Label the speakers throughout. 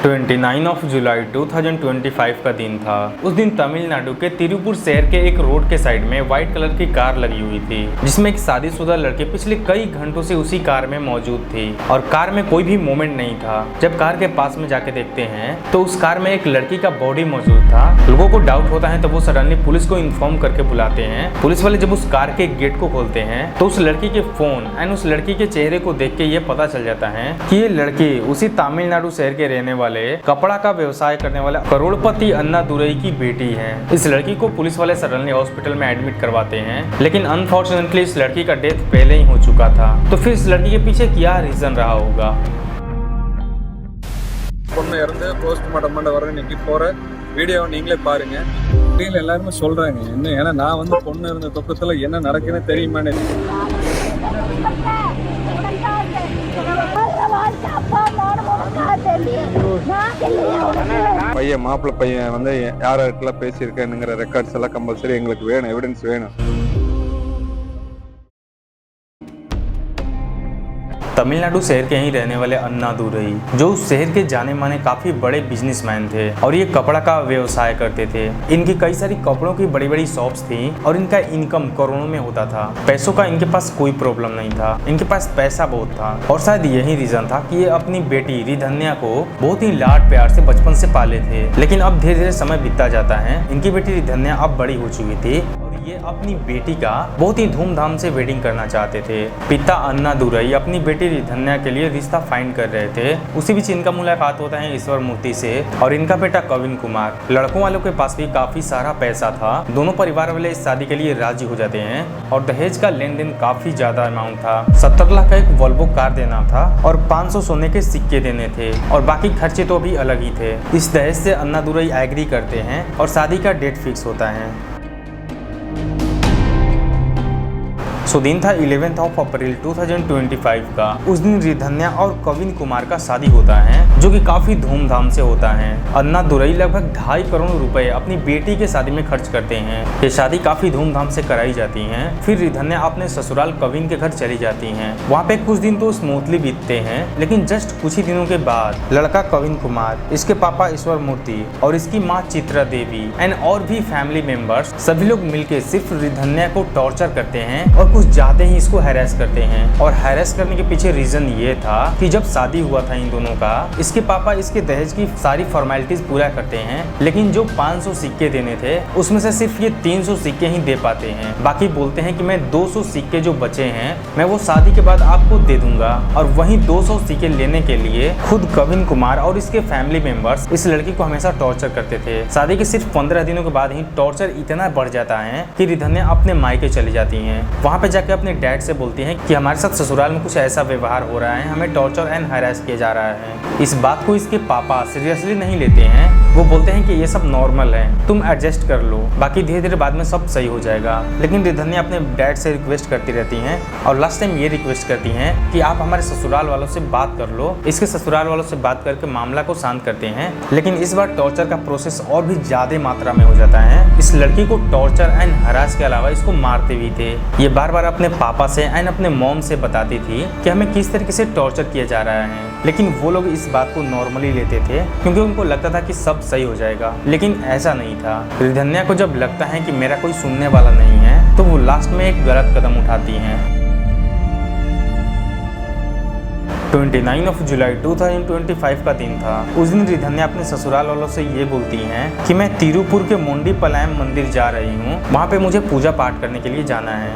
Speaker 1: 29 जुलाई 2025 का दिन था। उस दिन तमिलनाडु के तिरुपुर शहर के एक रोड के साइड में व्हाइट कलर की कार लगी हुई थी, जिसमें एक शादीशुदा लड़की पिछले कई घंटों से उसी कार में मौजूद थी और कार में कोई भी मूवमेंट नहीं था। जब कार के पास में जाके देखते हैं तो उस कार में एक लड़की का बॉडी मौजूद था। लोगों को डाउट होता है तो वो सडनली पुलिस को इन्फॉर्म करके बुलाते हैं। पुलिस वाले जब उस कार के गेट को खोलते हैं तो उस लड़की के फोन एंड उस लड़की के चेहरे को देख के ये पता चल जाता है कि ये लड़की उसी तमिलनाडु शहर के रहने वाले कपड़ा का व्यवसाय करने वाले करोड़पति अन्नादुरई की बेटी है। इस लड़की को पुलिस वाले सडनली हॉस्पिटल में एडमिट करवाते हैं, लेकिन अनफॉर्चुनेटली इस लड़की का डेथ पहले ही हो चुका था। तो फिर इस लड़की के पीछे क्या रीजन रहा होगा?
Speaker 2: பொண்ணு இறந்து போஸ்ட்மார்ட்டம் பண்ண வர இன்னைக்கு போற வீடியோவை நீங்களே பாருங்க. வீடியோல எல்லாரும் சொல்றாங்க என்ன, ஏன்னா நான் வந்து பொண்ணு இருந்த துக்கத்துல என்ன நடக்குன்னு தெரியுமான்னு. பையன் மாப்பிள்ளை பையன் வந்து யாரெல்லாம் பேசியிருக்கேனுங்கிற ரெக்கார்ட்ஸ் எல்லாம் கம்பல்சரி எங்களுக்கு வேணும், எவிடன்ஸ் வேணும்.
Speaker 1: तमिलनाडु शहर के ही रहने वाले अन्नादुरई, जो उस शहर के जाने माने काफी बड़े बिजनेसमैन थे और ये कपड़ा का व्यवसाय करते थे। इनकी कई सारी कपड़ों की बड़ी बड़ी शॉप्स थी और इनका इनकम करोड़ों में होता था। पैसों का इनके पास कोई प्रॉब्लम नहीं था, इनके पास पैसा बहुत था और शायद यही रीजन था कि ये अपनी बेटी रिधन्या को बहुत ही लाड प्यार से बचपन से पाले थे। लेकिन अब धीरे धीरे समय बीतता जाता है। इनकी बेटी रिधन्या अब बड़ी हो चुकी थी। ये अपनी बेटी का बहुत ही धूमधाम से वेडिंग करना चाहते थे। पिता अन्नादुरई अपनी बेटी रिधन्या के लिए रिश्ता फाइंड कर रहे थे। उसी बीच इनका मुलाकात होता है ईश्वर मूर्ति से और इनका बेटा कविन कुमार। लड़कों वालों के पास भी काफी सारा पैसा था। दोनों परिवार वाले इस शादी के लिए राजी हो जाते हैं और दहेज का लेन देन काफी ज्यादा अमाउंट था। 70 लाख का एक वोल्वो कार देना था और 500 सोने के सिक्के देने थे और बाकी खर्चे तो भी अलग ही थे। इस दहेज से अन्नादुरई एग्री करते हैं और शादी का डेट फिक्स होता है। दिन था 11 अप्रैल 2025 का। उस दिन रिधन्या और कविन कुमार का शादी होता है, जो कि काफी धूमधाम से होता है। अन्नादुरई लगभग 2.5 करोड़ रुपए अपनी बेटी के शादी में खर्च करते हैं। ये शादी काफी धूमधाम से कराई जाती है। फिर रिधन्या अपने ससुराल कविन के घर चली जाती है। वहाँ पे कुछ दिन तो स्मूथली बीतते हैं, लेकिन जस्ट कुछ ही दिनों के बाद लड़का कविन कुमार, इसके पापा ईश्वर मूर्ति और इसकी माँ चित्रा देवी एंड और भी फैमिली मेंबर्स सभी लोग मिलकर सिर्फ रिधन्या को टॉर्चर करते हैं और कुछ ज्यादा ही इसको हैरेस करते हैं। और हैरेस करने के पीछे रीजन ये था कि जब शादी हुआ था इन दोनों का, इसके पापा इसके दहेज की सारी फॉर्मेलिटीज पूरा करते हैं, लेकिन जो 500 सिक्के देने थे उसमें से सिर्फ ये 300 सिक्के ही दे पाते हैं। बाकी बोलते हैं कि मैं 200 सिक्के जो बचे हैं मैं वो शादी के बाद आपको दे दूंगा। और वहीं 200 सिक्के लेने के लिए खुद कविन कुमार और इसके फैमिली मेंबर्स इस लड़की को हमेशा टॉर्चर करते थे। शादी के सिर्फ 15 दिनों के बाद ही टॉर्चर इतना बढ़ जाता है कि रिधन्या अपने मायके चली जाती है। वहाँ पे जाके अपने डैड से बोलती हैं कि हमारे साथ ससुराल में कुछ ऐसा व्यवहार हो रहा है, हमें टॉर्चर एंड हैरेस किया जा रहा है। इस बात को इसके पापा सीरियसली नहीं लेते हैं। वो बोलते हैं कि ये सब नॉर्मल है, तुम एडजस्ट कर लो, बाकी धीरे धीरे बाद में सब सही हो जाएगा। लेकिन रिधन्या अपने डैड से रिक्वेस्ट करती रहती हैं और लास्ट टाइम ये रिक्वेस्ट करती हैं कि आप हमारे ससुराल वालों से बात कर लो। इसके ससुराल वालों से बात करके मामला को शांत करते हैं, लेकिन इस बार टॉर्चर का प्रोसेस और भी ज्यादा मात्रा में हो जाता है। इस लड़की को टॉर्चर एंड हरास के अलावा इसको मारते भी थे। ये बार बार अपने पापा से एंड अपने मॉम से बताती थी कि हमें किस तरीके से टॉर्चर किया जा रहा है, लेकिन वो लोग इस बात को नॉर्मली लेते थे क्योंकि उनको लगता था कि सब सही हो जाएगा। लेकिन ऐसा नहीं था। रिधन्या को जब लगता है कि मेरा कोई सुनने वाला नहीं है तो वो लास्ट में एक गलत कदम उठाती हैं। 29 जुलाई 2025 का दिन था। उस दिन रिधन्या अपने ससुराल वालों से ये बोलती हैं कि मैं तिरुपुर के मोंडी पलायम मंदिर जा रही हूँ, वहाँ पे मुझे पूजा पाठ करने के लिए जाना है।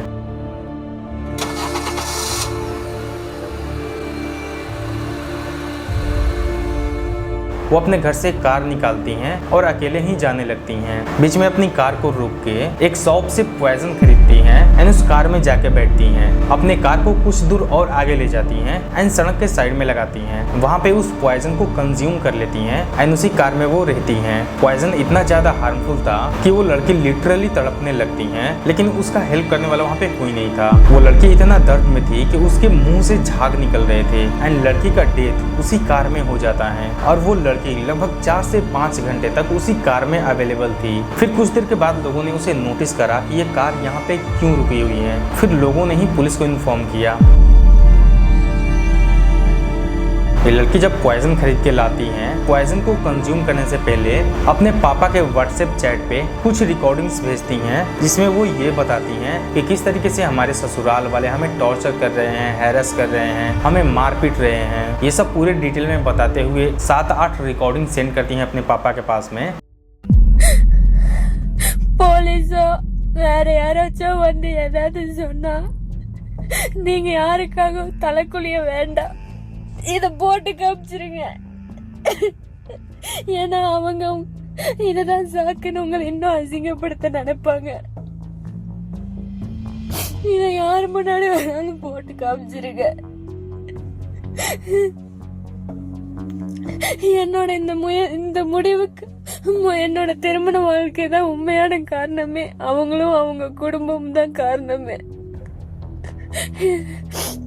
Speaker 1: वो अपने घर से कार निकालती हैं और अकेले ही जाने लगती हैं। बीच में अपनी कार को रोक के एक शॉप से पॉइजन खरीदती हैं एंड उस कार में जाके बैठती हैं। अपने कार को कुछ दूर और आगे ले जाती हैं एंड सड़क के साइड में लगाती हैं। वहाँ पे उस पॉइजन को कंज्यूम कर लेती हैं एंड उसी कार में वो रहती हैं। पॉइजन इतना ज्यादा हार्मफुल था कि वो लड़की लिटरली तड़पने लगती हैं, लेकिन उसका हेल्प करने वाला वहाँ पे कोई नहीं था। वो लड़की इतना दर्द में थी कि उसके मुंह से झाग निकल रहे थे एंड लड़की का डेथ उसी कार में हो जाता है। और वो लड़की लगभग 4 से 5 घंटे तक उसी कार में अवेलेबल थी। फिर कुछ देर के बाद लोगों ने उसे नोटिस करा कि ये कार यहाँ पे क्यों रुकी हुई है। फिर लोगों ने ही पुलिस को इन्फॉर्म किया। ये लड़की जब पॉइजन खरीद के लाती हैं, पॉइजन को कंज्यूम करने से पहले अपने पापा के व्हाट्सएप चैट पे कुछ रिकॉर्डिंग्स भेजती हैं, जिसमें वो ये बताती हैं कि किस तरीके से हमारे ससुराल वाले हमें टॉर्चर कर रहे हैं, हैरेस कर रहे हैं, हमें मार पीट रहे हैं। ये सब पूरे डिटेल में बताते हुए 7-8 रिकॉर्डिंग सेंड करती हैं अपने पापा के पास में।
Speaker 3: போலீஸோ வேற யாராச்சும் வந்து ஏதாவது சொன்னா நீங்க யாருக்காக தலைக்குழிய வேண்டாம், இத போட்டு காமிச்சிருங்க. ஏன்னா அவங்க இததான் சாக்குன்னு உங்களை இன்னும் அசிங்கப்படுத்த நினைப்பாங்க. இத யாரு முன்னாடி வேணாலும் போட்டு காமிச்சிருங்க. என்னோட இந்த முடிவுக்கு என்னோட திருமண வாழ்க்கை தான் உண்மையான காரணமே. அவங்களும் அவங்க குடும்பம் தான் காரணமே.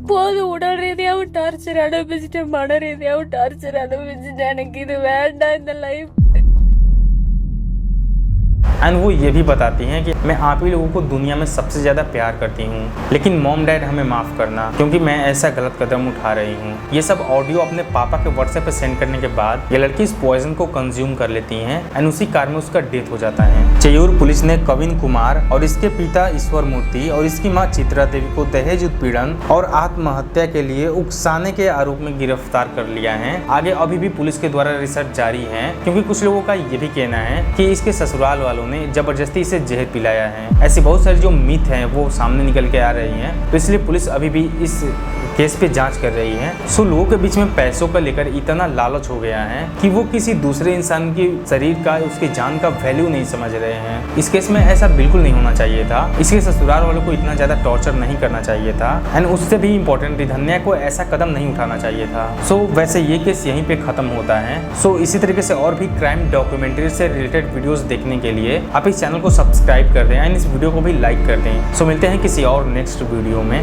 Speaker 3: போது உடல் ரீதியாவும் டார்ச்சர் அனுபவிச்சுட்டேன், மன ரீதியாவும் டார்ச்சர் அனுபவிச்சுட்டேன். எனக்கு இது வேண்டாம் இந்த லைஃப்.
Speaker 1: एंड वो ये भी बताती हैं कि मैं आप ही लोगों को दुनिया में सबसे ज़्यादा प्यार करती हूँ, लेकिन मॉम डैड हमें माफ़ करना क्योंकि मैं ऐसा गलत कदम उठा रही हूँ। ये सब ऑडियो अपने पापा के व्हाट्सएप पे सेंड करने के बाद ये लड़की इस पॉइजन को कंज्यूम कर लेती हैं एंड उसी कार में उसका डेथ हो जाता है। चेयूर पुलिस ने कविन कुमार और इसके पिता ईश्वर मूर्ति और इसकी माँ चित्रा देवी को दहेज उत्पीड़न और आत्महत्या के लिए उकसाने के आरोप में गिरफ्तार कर लिया है। आगे अभी भी पुलिस के द्वारा रिसर्च जारी है, क्योंकि कुछ लोगों का ये भी कहना है कि इसके ससुराल वालों ने जबरदस्ती इसे जहर पिलाया है। ऐसी बहुत सारी जो मिथ हैं वो सामने निकल के आ रही हैं, तो इसलिए पुलिस अभी भी इस केस पे जांच कर रही है। सो लोगों के बीच में पैसों का लेकर इतना लालच हो गया है कि वो किसी दूसरे इंसान की शरीर का, उसकी जान का वैल्यू नहीं समझ रहे हैं। इस केस में ऐसा बिल्कुल नहीं होना चाहिए था। इसके ससुराल वालों को इतना ज़्यादा टॉर्चर नहीं करना चाहिए था एंड उससे भी इम्पोर्टेंट रिधन्या को ऐसा कदम नहीं उठाना चाहिए था। सो वैसे ये केस यहीं पे ख़त्म होता है। सो इसी तरीके से और भी क्राइम डॉक्यूमेंट्री से रिलेटेड वीडियोस देखने के लिए आप इस चैनल को सब्सक्राइब कर दें एंड इस वीडियो को भी लाइक कर दें। सो मिलते हैं किसी और नेक्स्ट वीडियो में।